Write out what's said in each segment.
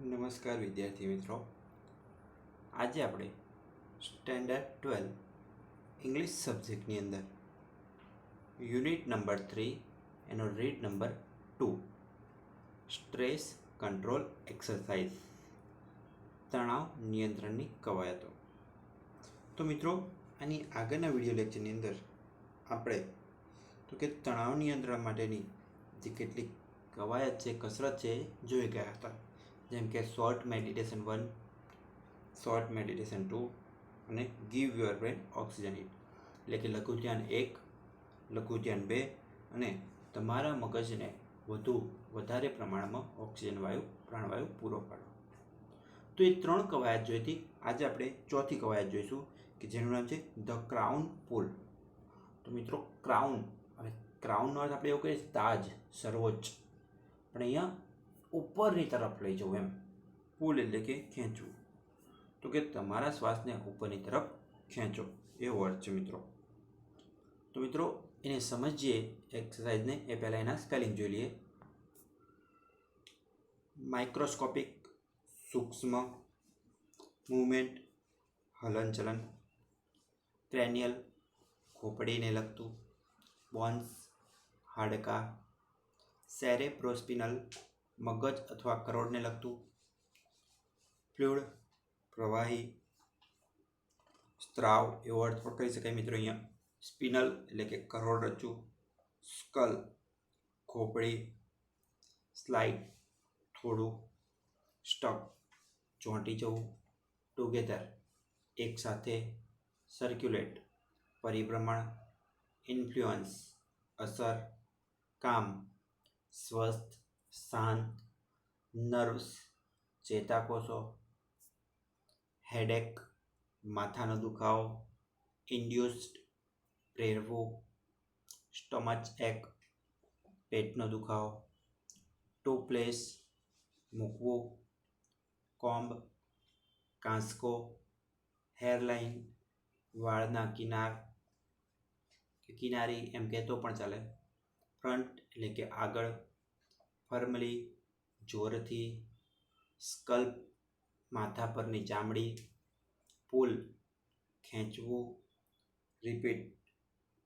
નમસ્કાર વિદ્યાર્થી મિત્રો. આજે આપણે સ્ટેન્ડર્ડ 12 ઇંગ્લિશ સબ્જેક્ટની અંદર યુનિટ નંબર 3 એનો read number 2 stress control exercise તણાવ નિયંત્રણની કવાયતો. તો મિત્રો, આની આગળના વિડીયો લેક્ચરની અંદર આપણે તણાવ નિયંત્રણ માટેની જે કેટલીક કવાયત છે, કસરત છે, એ જોઈ ગયા હતા. જેમ કે શોર્ટ મેડિટેશન 1, શોર્ટ મેડિટેશન 2 અને give your brain oxygen it, એટલે કે લઘુ ધ્યાન 1, લઘુ ધ્યાન 2 અને તમારા મગજને વધારે પ્રમાણમાં ઓક્સિજન વાયુ, પ્રાણવાયુ પૂરો પાડો. તો એ 3 કવાયત જોઈ હતી. આજે આપણે ચોથી કવાયત જોઈશું કે જેનું નામ છે ધ ક્રાઉન પુલ. તો મિત્રો, ક્રાઉન, હવે ક્રાઉનનો અર્થ આપણે એવું કહીએ તાજ, સર્વોચ્ચ, પણ અહીંયા ઉપરની તરફ લઈ જવું, એમ. પુલ એટલે કે ખેંચવું. તો કે તમારા શ્વાસને ઉપરની તરફ ખેંચો, એવો અર્થ છે મિત્રો. તો મિત્રો, એને સમજીએ એક્સરસાઇઝને એ પહેલાં એના સ્પેલિંગ જોઈ લઈએ. માઇક્રોસ્કોપિક, સૂક્ષ્મ, મૂવમેન્ટ, હલનચલન, ક્રેનિયલ, ખોપડીને લગતું, બોન્સ, હાડકાં, સેરેબ્રોસ્પિનલ, મગજ અથવા કરોડને લગતું, ફ્લુઇડ, પ્રવાહી, સ્ત્રાવ, એવો અર્થ પણ કરી શકાય મિત્રો અહીંયા. સ્પિનલ એટલે કે કરોડરજ્જુ, સ્કલ, ખોપડી, સ્લાઇડ, થોડું, સ્ટક, ચોંટી જવું, ટુગેધર, એકસાથે, સર્ક્યુલેટ, પરિભ્રમણ, ઇન્ફ્લુઅન્સ, અસર, કામ, સ્વસ્થ, શાંત, નર્વ્સ, ચેતાકોષો, હેડેક, માથાનો દુખાવો, ઇન્ડ્યુસ્ડ, પ્રેરવું, સ્ટમચ એક, પેટનો દુખાવો, ટુ પ્લેસ, મૂકવું, કોમ્બ, કાંસકો, હેરલાઇન, વાળના કિનારી એમ કહેતો પણ ચાલે, ફ્રન્ટ એટલે કે આગળ, ફર્મલી, જોરથી, સ્કલ્પ, માથા પરની ચામડી, પુલ, ખેંચવું, રિપીટ,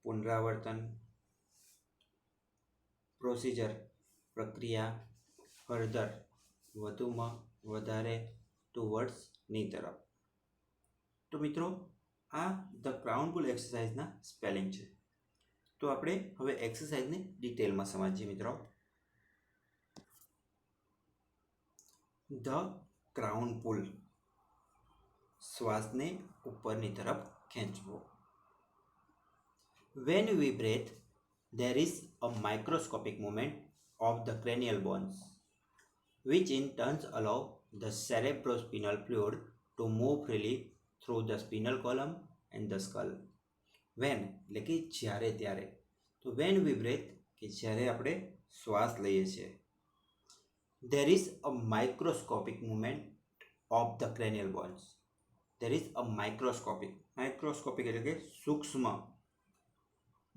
પુનરાવર્તન, પ્રોસિજર, પ્રક્રિયા, ફર્ધર, વધુમાં, વધારે, ટુવર્ડ્સની તરફ. તો મિત્રો, આ ધ ક્રાઉન પુલ એક્સરસાઇઝના સ્પેલિંગ છે. તો આપણે હવે એક્સરસાઇઝને ડિટેલમાં સમજીએ મિત્રો. ધ ક્રાઉન પુલ, શ્વાસને ઉપરની તરફ ખેંચવો. When we breathe, there is a microscopic movement of the cranial bones, which in turn allow the cerebrospinal fluid to move freely through the spinal column and the skull. When એટલે કે જ્યારે, ત્યારે. તો when we breathe કે જ્યારે આપણે શ્વાસ લઈએ છીએ, there is a microscopic movement of the cranial bones. There is a microscopic એટલે કે સૂક્ષ્મ,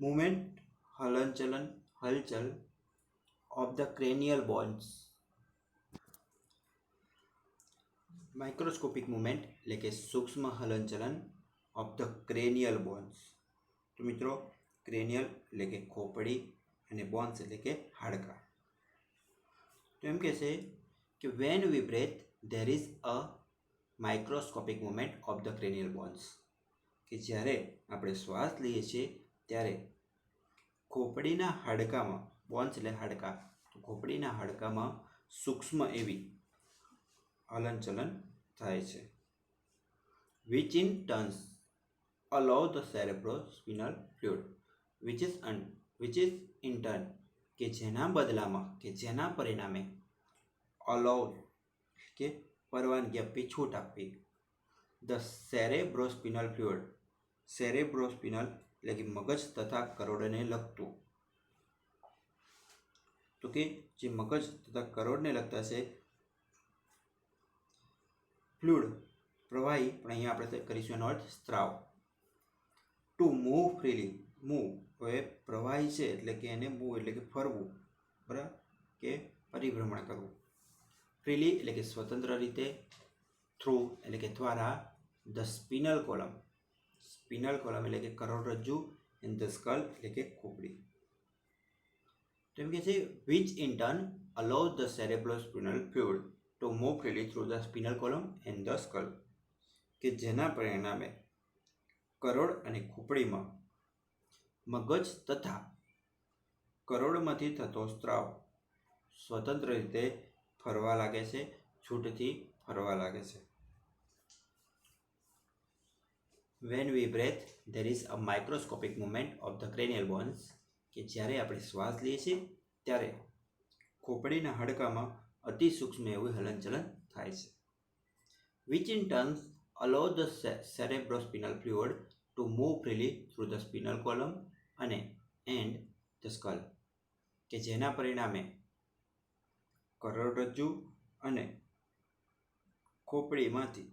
movement, હલચલ of the cranial bones. Microscopic movement એટલે કે સૂક્ષ્મ હલનચલન ઓફ ધ ક્રેનિયલ બોન્સ. તો મિત્રો, ક્રેનિયલ એટલે કે ખોપડી અને બોન્સ એટલે કે હાડકાં. તો એમ કહે છે કે when we breathe there is a microscopic movement of the cranial bones, કે જ્યારે આપણે શ્વાસ લઈએ છીએ ત્યારે ખોપડીના હાડકામાં, બોન્સ એટલે હાડકાં, તો ખોપડીના હાડકામાં સૂક્ષ્મ એવી હલનચલન થાય છે. Which in turns allow the cerebrospinal fluid, which is in turn કે જેના બદલામાં, કે જેના પરિણામે, અલાઉ કે પરવાનગી આપવી, છૂટ આપવી, ધ સેરેબ્રોસ્પિનલ ફ્લુઇડ, સેરેબ્રોસ્પિનલ એટલે કે મગજ તથા કરોડને લગતું. તો કે જે મગજ તથા કરોડને લગતા છે, ફ્લુઇડ, પ્રવાહી, પણ અહીંયા આપણે કરીશું એનો અર્થ સ્ત્રાવ. ટુ મૂવ ફ્રીલી, મૂવ, હવે પ્રવાહી છે એટલે કે એને મૂવ એટલે કે ફરવું, બરાબર, કે પરિભ્રમણ કરવું. ફ્રીલી એટલે કે સ્વતંત્ર રીતે, થ્રુ એટલે કે દ્વારા, ધ સ્પિનલ કોલમ એટલે કે કરોડરજ્જુ, એન્ડ ધ સ્કલ એટલે કે ખોપડી. તો એમ કે છે which in turn allows the cerebrospinal fluid to move freely through the spinal column and the skull, કે જેના પરિણામે કરોડ અને ખોપડીમાં મગજ તથા કરોડમાંથી થતો સ્ત્રાવ સ્વતંત્ર રીતે ફરવા લાગે છે, છૂટથી ફરવા લાગે છે. When we breathe, there is a microscopic movement of the cranial bones, કે જ્યારે આપણે શ્વાસ લઈએ છીએ ત્યારે ખોપડીના હાડકામાં અતિ સૂક્ષ્મ એવું હલનચલન થાય છે. Which in turn allow the cerebrospinal fluid to move freely through the spinal column and the skull, કે જેના પરિણામે કરોડરજ્જુ અને ખોપડીમાંથી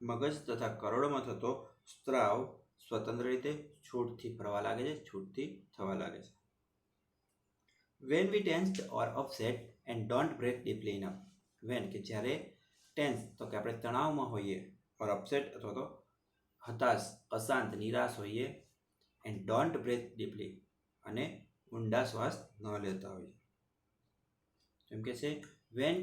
મગજ તથા કરોડમાં થતો સ્ત્રાવ સ્વતંત્ર રીતે છૂટથી ફરવા લાગે છે, છૂટથી થવા લાગે છે. When we tensed or upset and don't breathe deeply enough, when કે જ્યારે ટેન્સ તો કે આપણે તણાવમાં હોઈએ, ઓર અપસેટ અથવા તો હતાશ, અશાંત, નિરાશ હોઈએ, એન્ડ ડોન્ટ બ્રેથ ડીપલી અને ઊંડા શ્વાસ ન લેતા હોઈએ. જેમ કે છે વેન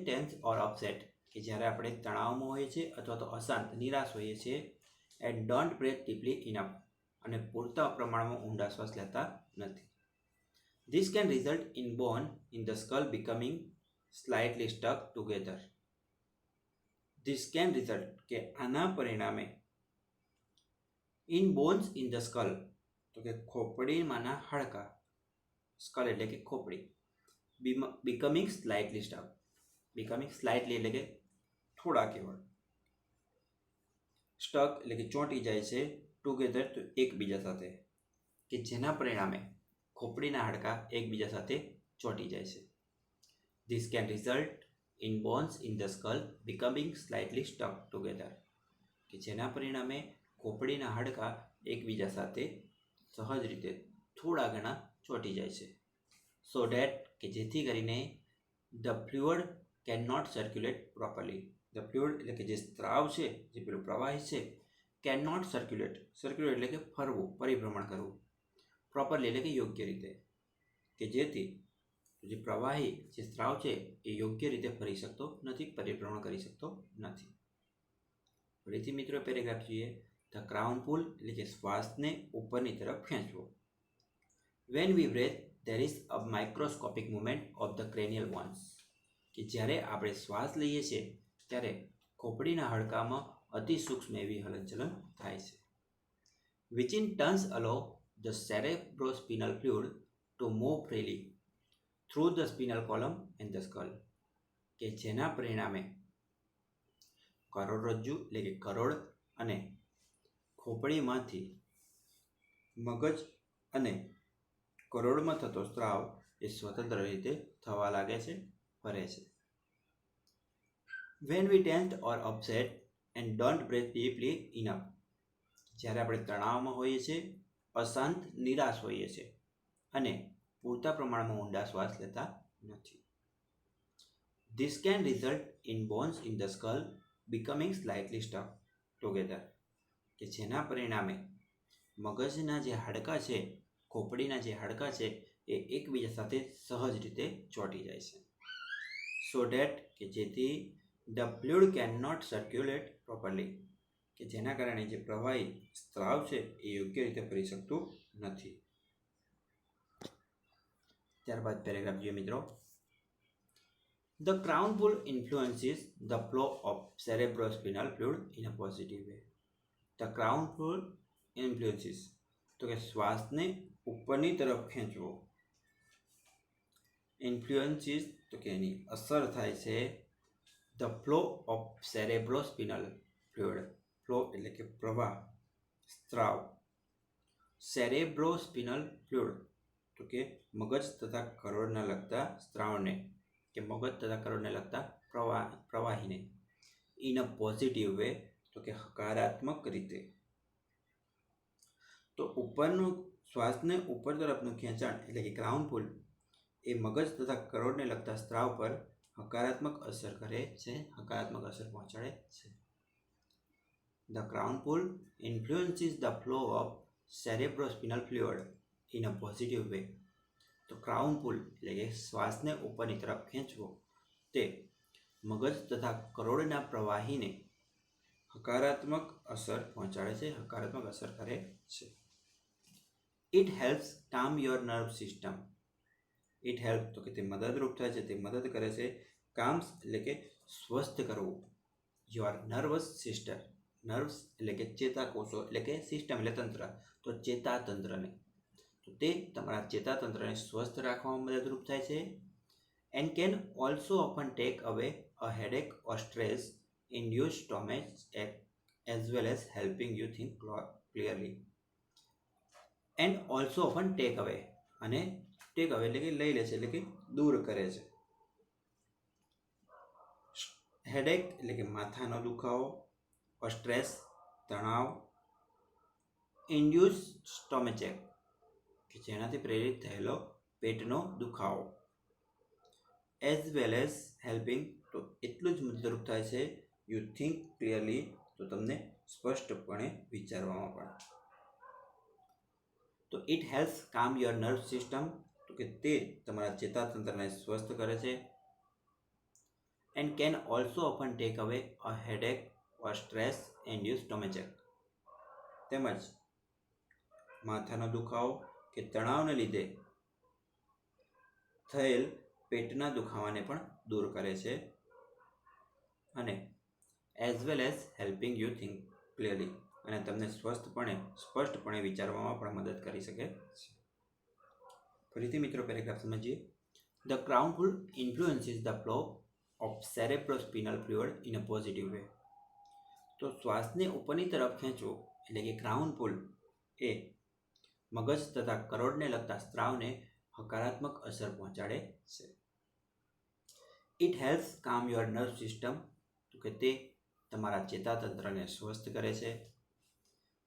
ટેન્સ ઓર અપસેટ, કે જ્યારે આપણે તણાવમાં હોઈએ છીએ અથવા તો અશાંત, નિરાશ હોઈએ છીએ, and don't breathe deeply enough અને પૂરતા પ્રમાણમાં ઊંડા શ્વાસ લેતા નથી. This can result in bone in the skull becoming slightly stuck together. This can result કે આના પરિણામે in bones in the skull, તો કે ખોપડીમાંના હાડકા, સ્કલ એટલે કે ખોપડી, becoming slightly stuck, એટલે કે થોડા કેવળ, સ્ટક એટલે કે ચોંટી જાય છે, ટુગેધર તો એકબીજા સાથે, કે જેના પરિણામે ખોપડીના હાડકા એકબીજા સાથે ચોંટી જાય છે. This can result in bones in the skull becoming slightly stuck together, કે જેના પરિણામે ખોપડીના હાડકા એકબીજા સાથે સહજ રીતે થોડા ઘણા ચોંટી જાય છે. So that કે જેથી કરીને the fluid cannot circulate properly. The fluid એટલે કે જે સ્ત્રાવ છે, જે પેલું પ્રવાહી છે, cannot circulate એટલે કે ફરવું, પરિભ્રમણ કરવું, પ્રોપરલી એટલે કે યોગ્ય રીતે, કે જેથી જે પ્રવાહી, જે સ્ત્રાવ છે એ યોગ્ય રીતે ફરી શકતો નથી, પરિભ્રમણ કરી શકતો નથી. ફરીથી મિત્રો પેરેગ્રાફ જોઈએ. ધ ક્રાઉન પુલ એટલે કે શ્વાસને ઉપરની તરફ ખેંચવો. When we breathe there is a microscopic movement of the cranial bones, કે જ્યારે આપણે શ્વાસ લઈએ છીએ ત્યારે ખોપડીના હાડકામાં અતિ સૂક્ષ્મ એવી હલનચલન થાય છે. Which in turns allow the cerebrospinal fluid to move freely through the spinal column and the skull, કે જેના પરિણામે કરોડરજ્જુ એટલે કે કરોડ અને ખોપડીમાંથી મગજ અને કરોડમાં થતો સ્ત્રાવ એ સ્વતંત્ર રીતે થવા લાગે છે, ફરે છે. When we tensed or upset and don't breathe deeply enough, જ્યારે આપણે તણાવમાં હોઈએ છીએ, અશાંત, નિરાશ હોઈએ છીએ અને પૂરતા પ્રમાણમાં ઊંડા શ્વાસ લેતા નથી. This can result in bones in the skull becoming slightly stuck together, કે જેના પરિણામે મગજના જે હાડકાં છે, ખોપડીના જે હાડકાં છે એ એકબીજા સાથે સહજ રીતે ચોંટી જાય છે. So that કે જેથી the fluid cannot circulate properly, કે જેના કારણે જે પ્રવાહી સ્ત્રાવ છે એ યોગ્ય રીતે ફરી શકતું નથી. ત્યારબાદ પેરેગ્રાફ જોઈએ મિત્રો. The crown pull influences the flow of cerebrospinal fluid in a positive way. The crown pull influences, તો કે શ્વાસને ઉપરની તરફ ખેંચવો. ઇન્ફ્લુઅન્સીસ તો કે એની અસર થાય છે. The flow of cerebrospinal fluid, flow એટલે કે પ્રવાહ, સ્ત્રાવ. સેરેબ્રોસ્પિનલ ફ્લુઇડ તો કે મગજ તથા કરોડને લગતા સ્ત્રાવને, કે મગજ તથા કરોડને લગતા પ્રવાહીને, ઇન અ પોઝિટિવ વે તો કે હકારાત્મક રીતે. તો ઉપરનું શ્વાસને ઉપર તરફનું ખેંચાણ એટલે કે ક્રાઉન પુલ એ મગજ તથા કરોડને લગતા સ્ત્રાવ પર હકારાત્મક અસર કરે છે, હકારાત્મક અસર પહોંચાડે છે. The crown pull influences the flow of cerebrospinal fluid in a positive way. તો ક્રાઉન પુલ એટલે કે શ્વાસને ઉપરની તરફ ખેંચવો તે મગજ તથા કરોડના પ્રવાહીને હકારાત્મક અસર પહોંચાડે છે, હકારાત્મક અસર કરે છે. It helps calm your nerve system. It help તો કે તે મદદરૂપ થાય છે, તે મદદ કરે છે. કામ્સ એટલે કે સ્વસ્થ કરવું. યોર નર્વસ સિસ્ટમ, નર્વ્સ એટલે કે ચેતાકોષો, એટલે કે સિસ્ટમ એટલે તંત્ર, તો ચેતાતંત્રને, તો તે તમારા ચેતાતંત્રને સ્વસ્થ રાખવામાં મદદરૂપ થાય છે. And can also often take away a headache or stress induce stomach ache as well as helping you think clearly. And also often take away, અને ટેક અવે એટલે કે લઈ લે છે, એટલે કે દૂર કરે છે. હેડેક એટલે કે માથાનો દુખાવો, સ્ટ્રેસ તણાવ, ઇન્ડ્યુસ સ્ટોમેચેક કે જેનાથી પ્રેરિત થયેલો પેટનો દુખાવો, એઝ વેલ એઝ હેલ્પિંગ તો એટલું જ મદદરૂપ થાય છે યુ થિંક ક્લિયરલી તો તમને સ્પષ્ટપણે વિચારવામાં પણ. તો it helps calm your nerve system તો કે તે તમારા ચેતાતંત્રને સ્વસ્થ કરે છે. And can also often take away a headache or stress induce stomachache, તેમજ માથાનો દુખાવો કે તણાવને લીધે થયેલ પેટના દુખાવાને પણ દૂર કરે છે. અને as well as helping you think clearly, અને તમને સ્પષ્ટપણે વિચારવામાં પણ મદદ કરી શકે છે. ફરીથી મિત્રો પેરેગ્રાફ સમજીએ. The crown pull influences the flow of cerebrospinal fluid in a positive way. તો શ્વાસને ઉપરની તરફ ખેંચવો એટલે કે ક્રાઉન પુલ એ મગજ તથા કરોડને લગતા સ્ત્રાવને હકારાત્મક અસર પહોંચાડે છે. It helps calm your nerve system તો કે તે તમારા ચેતાતંત્રને સ્વસ્થ કરે છે.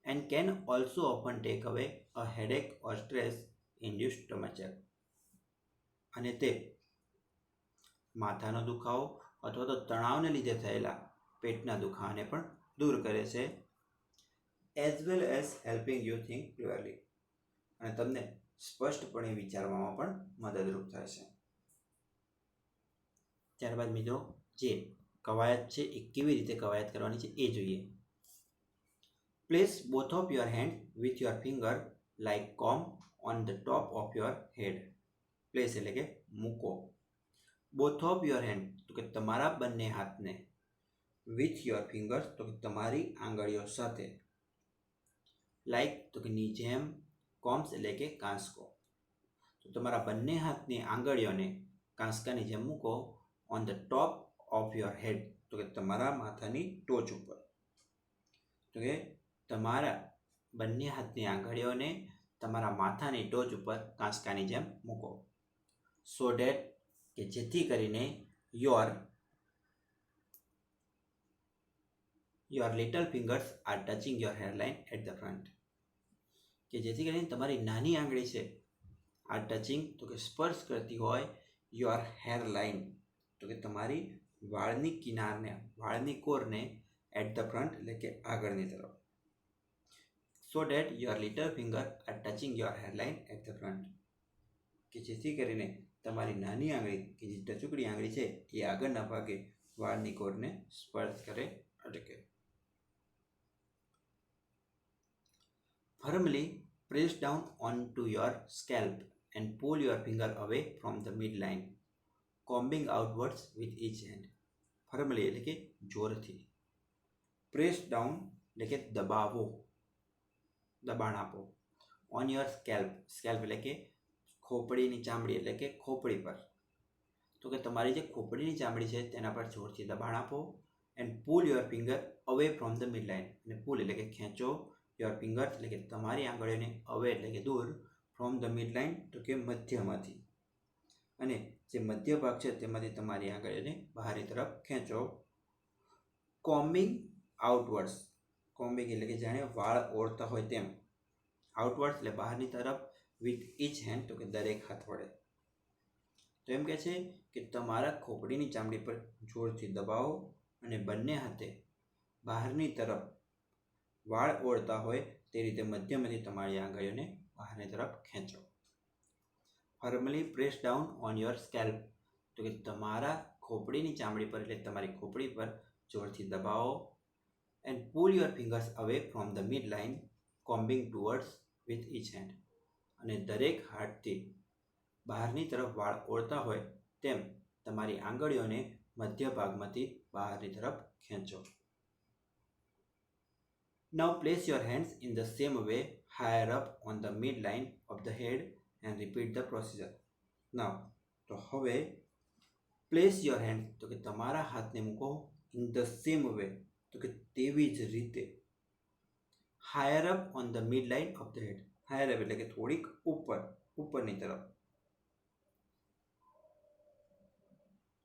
And can also often take away a headache or stress induce stomachache, અને તે માથાનો દુખાવો અથવા તો તણાવને લીધે થયેલા પેટના દુખાવાને પણ દૂર કરે છે. As well as helping you think clearly, અને તમને સ્પષ્ટપણે વિચારવામાં પણ મદદરૂપ થાય છે. ત્યારબાદ મિત્રો જે કવાયત છે એ કેવી રીતે કવાયત કરવાની છે એ જોઈએ. Place both of your hand with your finger like comb on the top of your head. Place એટલે કે મૂકો. બોથ ઓફ યોર હેન્ડ તો કે તમારા બંને હાથને, વિથ યોર ફિંગર્સ તો કે તમારી આંગળીઓ સાથે, લાઈક તો કે ની જેમ, કોમ્સ એટલે કે કાંસકો, તો તમારા બંને હાથની આંગળીઓને કાંસકાની જેમ મૂકો. On the top of your head તો કે તમારા માથાની ટોચ ઉપર, તો કે તમારા બંને હાથની આંગળીઓને તમારા માથાની ટોચ ઉપર કાંસકાની જેમ મૂકો. સો ડેટ કે જેથી કરીને your little fingers are touching your hairline at the front, કે જેથી કરીને તમારી નાની આંગળી છે આર ટચિંગ તો કે સ્પર્શ કરતી હોય યોર હેરલાઇન તો કે તમારી વાળની કિનારને, વાળની કોરને એટ ધ ફ્રન્ટ એટલે કે આગળની તરફ. So that your little finger are touching your hairline at the front, કે જેથી કરીને તમારી નાની આંગળી કે જે ટચુકડી આંગળી છે એ આગળના ભાગે વાળની કોરને સ્પર્શ કરે, અટકે. Firmly press down onto your scalp and pull your finger away from the midline, combing outwards with each hand. Firmly એટલે કે જોરથી. પ્રેસ ડાઉન એટલે કે દબાવો, દબાણ આપો. ઓન યોર સ્કેલ્પ, સ્કેલ્પ એટલે કે ખોપડીની ચામડી એટલે કે ખોપડી પર, તો કે તમારી જે ખોપડીની ચામડી છે તેના પર જોરથી દબાણ આપો. And pull your finger away from the midline, અને પુલ એટલે કે ખેંચો, યોર ફિંગર એટલે કે તમારી આંગળીઓને અવે એટલે કે દૂર, ફ્રોમ ધ મિડલાઇન તો કે મધ્યમાંથી, અને જે મધ્ય ભાગ છે તેમાંથી તમારી આંગળીઓને બહારની તરફ ખેંચો. કોમ્બિંગ આઉટવર્ડ્સ, કોમ્બિંગ એટલે કે જાણે વાળ ઓળતા હોય તેમ, આઉટવર્ડ્સ એટલે બહારની તરફ, વિથ ઇચ હેન્ડ તો કે દરેક હાથ વડે. તો એમ કહે છે કે તમારા ખોપડીની ચામડી પર જોરથી દબાવો અને બંને હાથે બહારની તરફ વાળ ઓળતા હોય તે રીતે મધ્યમથી તમારી આંગળીઓને બહારની તરફ ખેંચો. ફર્મલી press down on your scalp, તો કે તમારા ખોપડીની ચામડી પર એટલે તમારી ખોપડી પર જોરથી દબાવો. And pull your fingers away from the mid line, combing towards with each hand. અને દરેક હાથથી બહારની તરફ વાળ ઓળતા હોય તેમ તમારી આંગળીઓને મધ્ય ભાગમાંથી બહારની તરફ ખેંચો. Now place your hands in the same way higher up on the midline of the head and repeat the procedure. Now, તો હવે place your hands, તો કે તમારા હાથને મૂકો in the same way, તો કે તેવી જ રીતે higher up on the midline of the head. higher up એટલે કે થોડીક ઉપરની તરફ.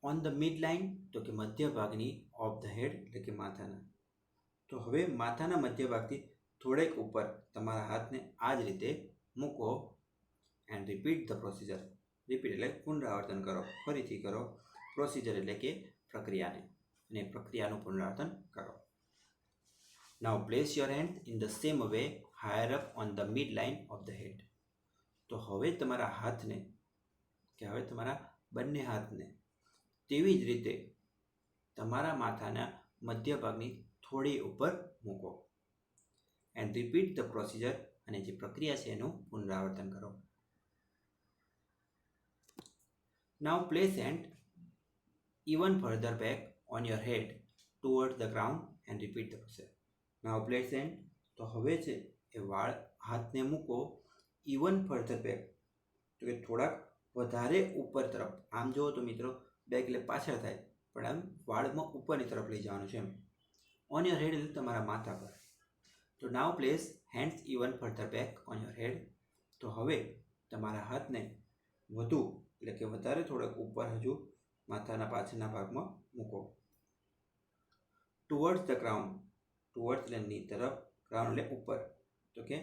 on the midline, તો કે મધ્ય ભાગની of the head એટલે કે માથાના. તો હવે માથાના મધ્ય ભાગથી થોડેક ઉપર તમારા હાથને આ જ રીતે મૂકો and repeat the procedure. Repeat એટલે પુનરાવર્તન કરો, ફરીથી કરો. પ્રોસિજર એટલે કે પ્રક્રિયાને, અને પ્રક્રિયાનું પુનરાવર્તન કરો. Now place your hand in the same way higher up on the mid line of the head. તો હવે તમારા હાથને કે હવે તમારા બંને હાથને તેવી જ રીતે તમારા માથાના મધ્ય ભાગની થોડી ઉપર મૂકો એન્ડ રિપીટ ધ પ્રોસિજર, અને જે પ્રક્રિયા છે એનું પુનરાવર્તન કરો. Now place hand even further back on your head towards the ground and repeat the process. Now place hand, તો હવે છે એ હાથને મૂકો even further back, તો કે થોડાક વધારે ઉપર તરફ. આમ જુઓ તો મિત્રો બેક એટલે પાછળ થાય, પણ આમ વાળમાં ઉપરની તરફ લઈ જવાનું છે એમ. ઓન યોર હેડ એટલે તમારા માથા પર. તો now place hands even further back on your head. તો હવે તમારા હાથને વધુ એટલે કે વધારે થોડાક ઉપર હજુ માથાના પાછળના ભાગમાં મૂકો. ટુવર્ડ્સ ધ ગ્રાઉન્ડ, ટુવર્ડ્સ એટલે ની તરફ, ગ્રાઉન્ડ એટલે ઉપર, તો કે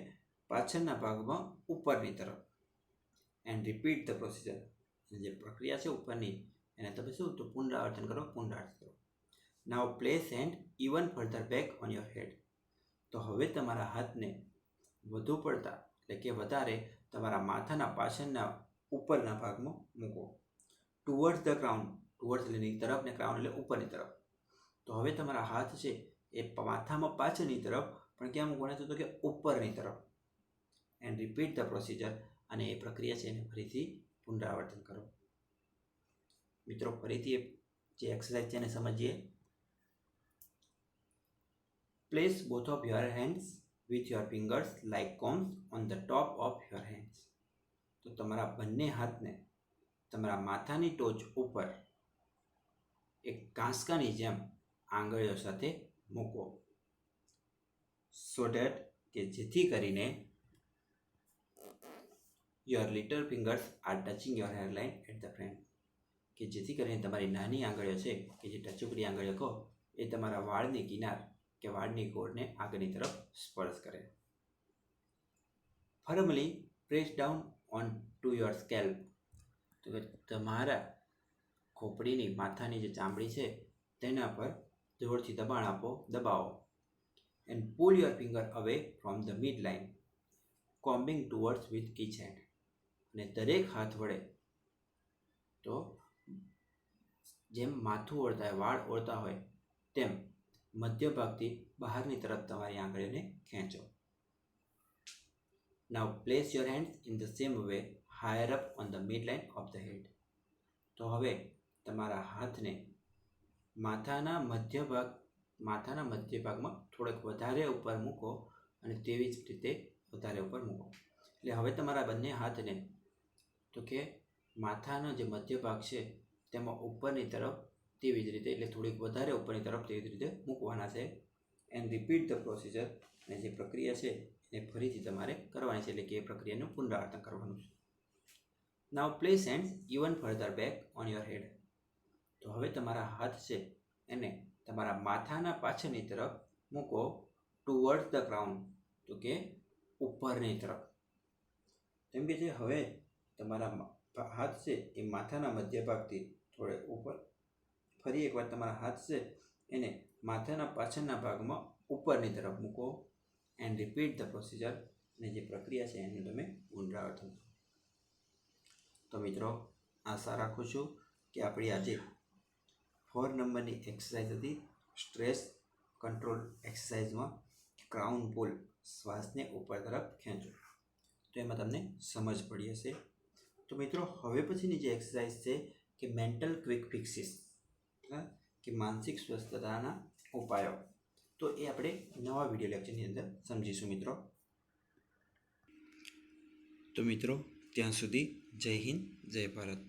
પાછળના ભાગમાં ઉપરની તરફ. એન્ડ રિપીટ ધ પ્રોસિજર, જે પ્રક્રિયા છે ઉપરની એને તમે શું તો પુનરાવર્તન કરો. Now place hand even further back on your head. તો હવે તમારા હાથને વધુ પડતા એટલે કે વધારે તમારા માથાના પાછળના ઉપરના ભાગમાં મૂકો. ટુવર્ડ્સ ધ ગ્રાઉન્ડ, ટુવર્ડ્સ એટલે ની તરફ ને ગ્રાઉન્ડ એટલે ઉપરની તરફ. તો હવે તમારા હાથ છે એ માથામાં પાછળની તરફ, પણ ક્યાં મૂકવાના તો કે ઉપરની તરફ. એન્ડ રિપીટ ધ પ્રોસિજર, અને એ પ્રક્રિયા છે એને ફરીથી પુનરાવર્તન કરો. મિત્રો ફરીથી જે એક્સરસાઇઝ છે એને સમજીએ. Place both of your hands with your fingers like combs on the top of your hands. તો તમારા બંને હાથને તમારા માથાની ટોચ ઉપર એક કાંસકાની જેમ આંગળીઓ સાથે મૂકો. સો ડેટ કે જેથી કરીને your little fingers are touching your hairline at the front. કે જેથી કરીને તમારી નાની આંગળીઓ છે કે જે ટચુકડી આંગળીઓ કહો એ તમારા વાળની કિનાર કે વાળની કોરને આગળની તરફ સ્પર્શ કરે. ફર્મલી press down on to your scalp. તો કે તમારા ખોપડીની માથાની જે ચામડી છે તેના પર જોરથી દબાણ આપો, દબાવો. And pull your finger away from the mid line, combing towards with each hand. અને દરેક હાથ વડે તો જેમ માથું ઓળતા હોય, વાળ ઓળતા હોય તેમ મધ્ય ભાગથી બહારની તરફ તમારી આંગળીઓને ખેંચો. Now place your hands in the same way higher up on the mid line of the head. તો હવે તમારા હાથને માથાના મધ્ય ભાગમાં થોડોક વધારે ઉપર મૂકો, અને તેવી જ રીતે વધારે ઉપર મૂકો. એટલે હવે તમારા બંને હાથને તો કે માથાનો જે મધ્ય ભાગ છે તેમાં ઉપરની તરફ તેવી જ રીતે એટલે થોડીક વધારે ઉપરની તરફ તેવી જ રીતે મૂકવાના છે. એન્ડ રિપીટ ધ પ્રોસિજર, અને જે પ્રક્રિયા છે એને ફરીથી તમારે કરવાની છે, એટલે કે એ પ્રક્રિયાનું પુનરાવર્તન કરવાનું છે. Now place hands even further back on your head. તો હવે તમારા હાથ છે એને તમારા માથાના પાછળની તરફ મૂકો. ટુવર્ડ્સ ધ ગ્રાઉન્ડ, તો કે ઉપરની તરફ. કેમ કે જે હવે તમારા હાથ છે એ માથાના મધ્ય ભાગથી થોડે ઉપર. ફરી એકવાર તમારા હાથ છે એને માથાના પાછળના ભાગમાં ઉપરની તરફ મૂકો એન્ડ રિપીટ ધ પ્રોસિજર. અને જે પ્રક્રિયા છે એનું તમે પુનરાવર્તન કરો. તો મિત્રો, આશા રાખું છું કે આપણી આજે 4 નંબરની એક્સરસાઇઝ હતી સ્ટ્રેસ કંટ્રોલ એક્સરસાઇઝમાં ક્રાઉન પુલ, શ્વાસને ઉપર તરફ ખેંચો, તો એમાં તમને સમજ પડી હશે. તો મિત્રો, હવે પછીની જે એક્સરસાઇઝ છે કે મેન્ટલ ક્વિક ફિક્સીસ, કે માનસિક સ્વસ્થતાના ઉપાયો, તો એ આપણે નવા વિડીયો લેક્ચરની અંદર સમજીશું મિત્રો. તો મિત્રો, ત્યાં સુધી જય હિન્દ, જય ભારત.